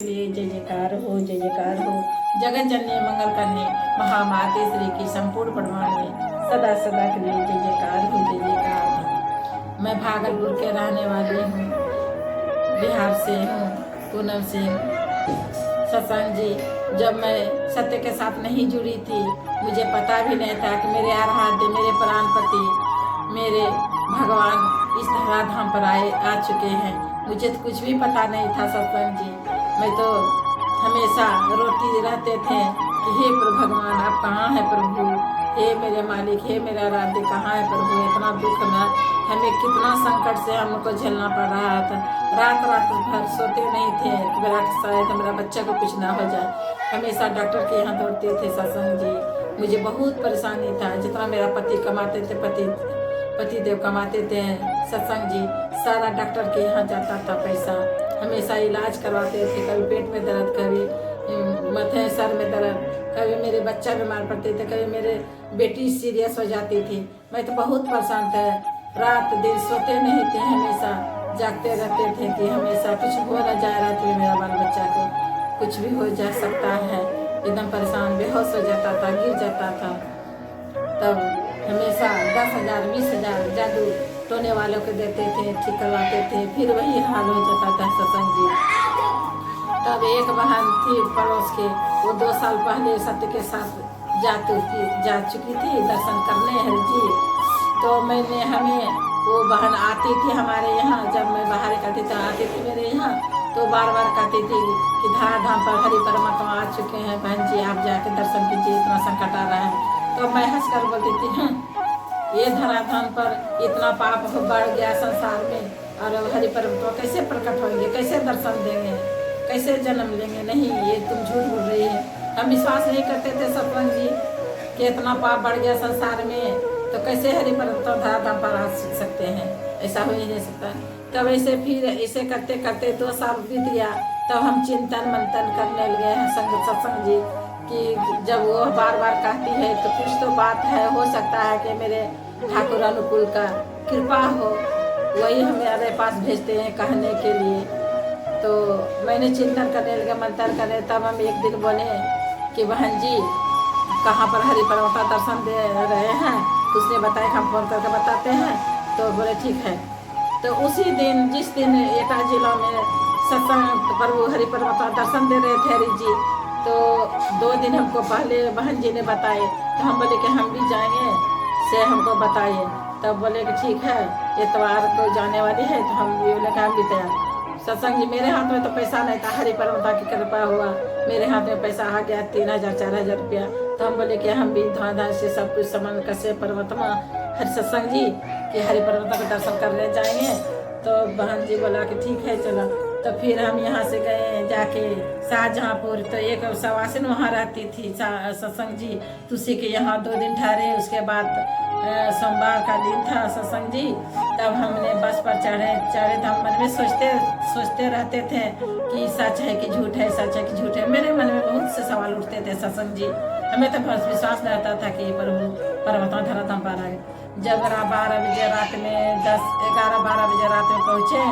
लिए जय जयकार हो, जय जयकार हो। जगत जननी मंगल करने महामाते श्री की संपूर्ण प्रमाण में सदा सदा के लिए जय जयकार हो, जय जयकार हो। मैं भागलपुर के रहने वाली हूँ, बिहार से हूँ, पूनम सिंह। सत्संग जी, जब मैं सत्य के साथ नहीं जुड़ी थी, मुझे पता भी नहीं था कि मेरे आराध्य, मेरे प्राणपति, मेरे भगवान इस धराधाम पर आ चुके हैं। मुझे तो कुछ भी पता नहीं था सत्संग जी। मैं तो हमेशा रोती रहते थे कि हे प्रभु भगवान, आप कहाँ हैं प्रभु, हे मेरे मालिक, हे मेरा आराध्य, कहाँ है प्रभु। इतना दुख में हमें कितना संकट से हमको झेलना पड़ रहा था। रात रात भर सोते नहीं थे कि मेरा शायद मेरा बच्चा को कुछ ना हो जाए। हमेशा डॉक्टर के यहाँ दौड़ते थे सत्संग जी। मुझे बहुत परेशानी था। जितना मेरा पति कमाते थे, पति देव कमाते थे सत्संग जी, सारा डॉक्टर के यहाँ जाता था पैसा। हमेशा इलाज करवाते थे, कभी पेट में दर्द, कभी माथे सर में दर्द, कभी मेरे बच्चा बीमार पड़ते थे, कभी मेरे बेटी सीरियस हो जाती थी। मैं तो बहुत परेशान था। रात दिन सोते नहीं थे, हमेशा जागते रहते थे कि हमेशा कुछ हो न जाए, रात में मेरा बाल बच्चा को कुछ भी हो जा सकता है। एकदम परेशान, बेहोश हो जाता था, गिर जाता था। तब हमेशा 10,000 20,000 जादू टोने वालों को देते थे, ठीक करवाते थे, फिर वही हाल हो जाता था सत्संग जी। तब एक बहन थी पड़ोस के, वो 2 साल पहले सत्य के साथ जा चुकी थी दर्शन करने हरि जी। तो हमें वो बहन आती थी हमारे यहाँ, जब मैं बाहर करती थी आती थी मेरे यहाँ, तो बार बार कहती थी कि धराधाम पर हरि परमात्मा आ चुके हैं, बहन जी आप जाके दर्शन कीजिए, इतना संकट आ रहा है। तो मैं हंस कर बोलती थी, ये धराधाम पर इतना पाप बढ़ गया संसार में, और हरि परमात्मा कैसे प्रकट होंगे, कैसे दर्शन देंगे, कैसे जन्म लेंगे। नहीं, ये तुम झूठ बोल रही है। हम विश्वास नहीं करते थे सत्संग जी कि इतना पाप बढ़ गया संसार में, तो कैसे हरि परमात्मा धराधाम पर आ सकते हैं, ऐसा हो ही नहीं सकता। तब ऐसे फिर ऐसे करते करते 2 साल बीत गया। तब हम चिंतन मंथन करने लगे हैं सत्संग जी कि जब वो बार बार कहती है तो कुछ तो बात है, हो सकता है कि मेरे ठाकुर अनुकूल का कृपा हो, वही हमारे पास भेजते हैं कहने के लिए। तो मैंने चिंतन करने लगे, मंथन करने। तब हम एक दिन बोले कि बहन जी कहाँ पर हरि परमात्मा दर्शन दे रहे हैं, उसने बताया हम फोन करके बताते हैं। तो बोले ठीक है। तो उसी दिन, जिस दिन एटा जिला में सत्संग प्रभु हरि परमात्मा दर्शन दे रहे थे हरि जी, तो 2 दिन हमको पहले बहन जी ने बताए। तो हम बोले कि हम भी जाएंगे, से हमको बताइए। तब बोले कि ठीक है, इतवार को जाने वाली है। तो हम भी बोले कि हम भी तैयार। सत्संग जी, मेरे हाथ में तो पैसा नहीं था, हरि परमात्मा की कृपा हुआ मेरे हाथ में पैसा आ गया 3,000 4,000 रुपया। तो हम बोले कि हम भी धुआं से सब कुछ सामान कैसे परमात्मा हरि सत्संग जी कि हरि परमात्मा के दर्शन करने जाएंगे। तो बहन जी बोला कि ठीक है चलो। तो फिर हम यहाँ से गए जाके शाहजहाँपुर। तो एक सवासिन वहाँ रहती थी सत्संग जी, तो उसी के यहाँ 2 दिन ठहरे। उसके बाद सोमवार का दिन था सत्संग जी। तब हमने बस पर चढ़े तो हम मन में सोचते रहते थे कि सच है कि झूठ है, सच है कि झूठ है। मेरे मन में बहुत से सवाल उठते थे सत्संग जी। हमें तो बस विश्वास रहता था कि प्रभु परमात्मा धराधाम पर आ गए। जब 12 बजे रात में 11-12 बजे रात में पहुँचे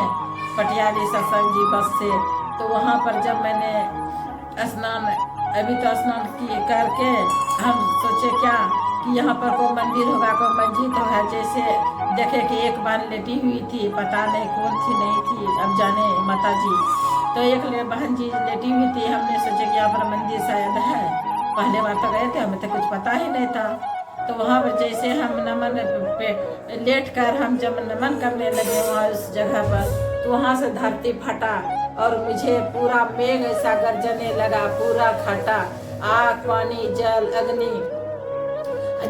पटियाली सत्संग जी बस से। तो वहाँ पर जब मैंने स्नान, अभी तो स्नान करके हम सोचे क्या कि यहाँ पर कोई मंदिर होगा, कोई मस्जिद होगा। जैसे देखे कि एक बार लेटी हुई थी, पता नहीं कौन थी नहीं थी, अब जाने माता जी। तो एक बहन जी लेटी हुई थी, हमने सोचे कि यहाँ पर मंदिर शायद है। पहले बार तो गए थे, हमें तो कुछ पता ही नहीं था। तो वहाँ पर जैसे हम नमन पे लेट कर हम जब नमन करने लगे वहाँ उस जगह पर, तो वहाँ से धरती फटा और मुझे पूरा मेघ ऐसा गरजने लगा, पूरा खटा, आग पानी जल अग्नि।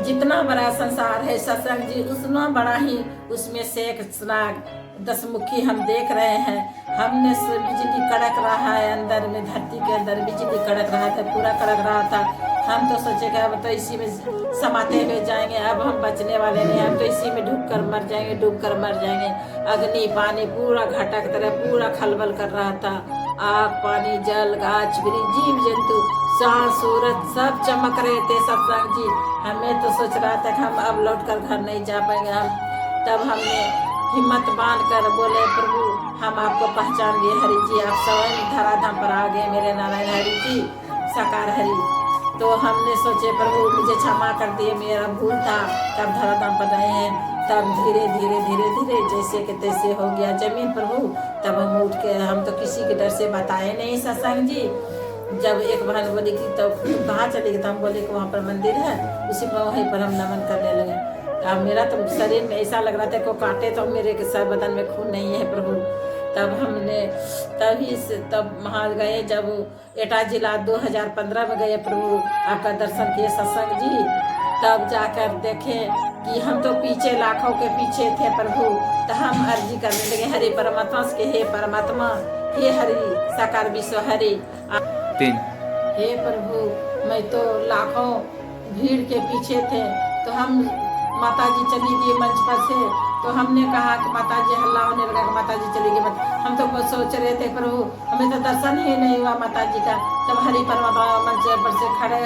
जितना बड़ा संसार है सत्संग जी, उतना बड़ा ही उसमें शेख नाग 10 मुखी हम देख रहे हैं। हमने बिजली कड़क रहा है अंदर में, धरती के अंदर बिजली कड़क रहा था, पूरा कड़क रहा था। हम तो सोचे कि अब तो इसी में समाते हुए जाएंगे, अब हम बचने वाले नहीं, हम तो इसी में डूब कर मर जाएंगे। अग्नि पानी पूरा घटा की तरह पूरा खलबल कर रहा था। आग पानी जल गाछ वृक्ष जीव जंतु चांद सूरज सब चमक रहे थे सत्संग जी। हमें तो सोच रहा था कि हम अब लौट कर घर नहीं जा पाएंगे। हम तब हमने हिम्मत बांध कर बोले प्रभु हम आपको पहचान गए हरि जी, आप स्वयं धराधाम पर आ गए मेरे नारायण हरि जी साकार हरि। तो हमने सोचे प्रभु मुझे क्षमा कर दिए, मेरा भूल था, तब धराधाम पर रहे हैं। तब धीरे धीरे धीरे धीरे जैसे कि तैसे हो गया जमीन प्रभु। तब हम उठ के, हम तो किसी के डर से बताए नहीं सत्संग जी। जब एक बहन बोली कि तो कहाँ चली गई, तो हम बोले कि वहाँ पर मंदिर है, उसी पर वहीं पर हम नमन करने लगे। अब मेरा तो शरीर में ऐसा लग रहा था को काटे तो मेरे के सर बदन में खून नहीं है प्रभु। तब हमने तब वहाँ गए, जब एटा जिला 2015 में गए प्रभु, आपका दर्शन किए सत्संग जी। तब जाकर देखे कि हम तो पीछे लाखों के पीछे थे प्रभु। तो हम अर्जी करने लगे हरि परमात्मा से, हे परमात्मा, हे हरि साकार विश्व हरि, हे प्रभु मैं तो लाखों भीड़ के पीछे थे। तो हम माता जी चली गई मंच पर से, तो हमने कहा कि माता जी, हल्ला होने लगा कि माता जी चली गई। हम तो सोच रहे थे प्रभु हमें तो दर्शन ही नहीं हुआ माता जी का। तब हरि परमात्मा मंच पर से खड़े,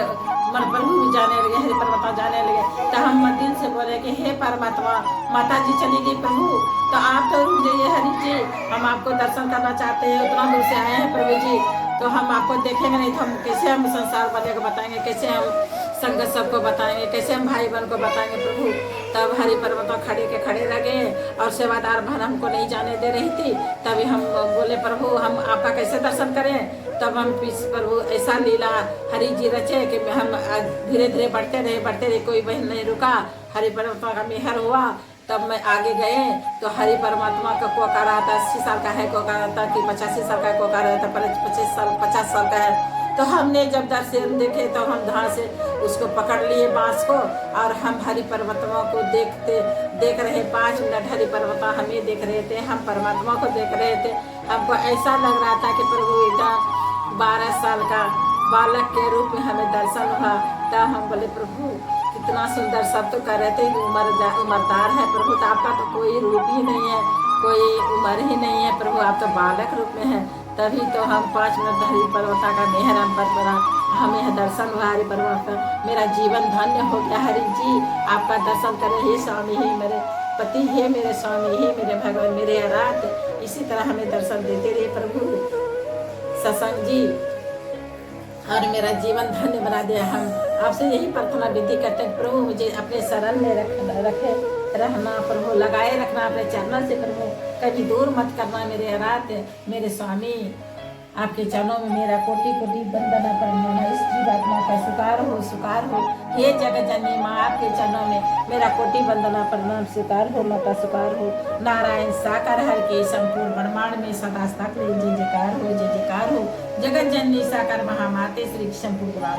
मन प्रभु भी जाने लगे, हरि परमात्मा जाने लगे। तो हम दिल से बोले कि हे परमात्मा, माता जी चली गई प्रभु, तो आप तो रुक जाइए हरि जी, हम आपको दर्शन करना चाहते हैं, उतना दूर से आए हैं प्रभु जी। तो हम आपको देखेंगे नहीं तो हम कैसे हम संसार वाले को बताएंगे, कैसे हम संगत सबको बताएंगे, कैसे हम भाई बहन को बताएंगे प्रभु। तब हरि परमात्मा खड़े के खड़े रह गए और सेवादार बहन हमको नहीं जाने दे रही थी। तभी हम बोले प्रभु हम आपका कैसे दर्शन करें। तब हम प्रभु ऐसा लीला हरि जी रचे कि हम धीरे धीरे बढ़ते रहे, कोई बहन नहीं रुका, हरि परमात्मा का मेहर हुआ। तब मैं आगे गए तो हरि परमात्मा का को कह रहा था 80 साल का है, को कह रहा था कि 85 साल का, को कह रहा था 50 साल का है। तो हमने जब दर्शन देखे तो हम धार से उसको पकड़ लिए बांस को, और हम हरि परमात्मा को देख रहे 5 मिनट। हरि परमात्मा हमें देख रहे थे, हम परमात्मा को देख रहे थे। हमको ऐसा लग रहा था कि प्रभु एकदम 12 साल का बालक के रूप में हमें दर्शन हुआ। तब हम बोले प्रभु कितना सुंदर, सब तो कह रहे थे कि उम्रदार है प्रभु, तो आपका तो कोई रूप ही नहीं है, कोई उम्र ही नहीं है प्रभु, आप तो बालक रूप में है। तभी तो हम 5 मिनट हरि परमात्मा का मेहर हम पर पड़ा, हमें दर्शन हुआ हरि परमात्मा, मेरा जीवन धन्य हो गया हरि जी। आपका दर्शन करें हे स्वामी, हे मेरे पति, हे मेरे स्वामी, हे मेरे भगवान, मेरे आराध्य। इसी तरह हमें दर्शन देते रहे प्रभु सत्संग जी, और मेरा जीवन धन्य बना दिया। हम आपसे यही प्रार्थना विनती करते हैं प्रभु, मुझे अपने शरण में रखे रहना प्रभु, लगाए रखना अपने चरणों से प्रभु, कभी दूर मत करना मेरे आराध्य मेरे स्वामी। आपके चरणों में मेरा कोटि कोटि वंदना प्रणाम, स्त्री आत्मा का सुकार हो हे जगत जननी माँ, आपके चरणों में मेरा कोटि वंदना प्रणाम, सुकार हो माता, सुकार हो। नारायण साकार हर के संपूर्ण ब्रह्मांड में सदा तक जय जयकार हो, जय जयकार हो। जगत जननी साकार महामाते श्री संपूर्ण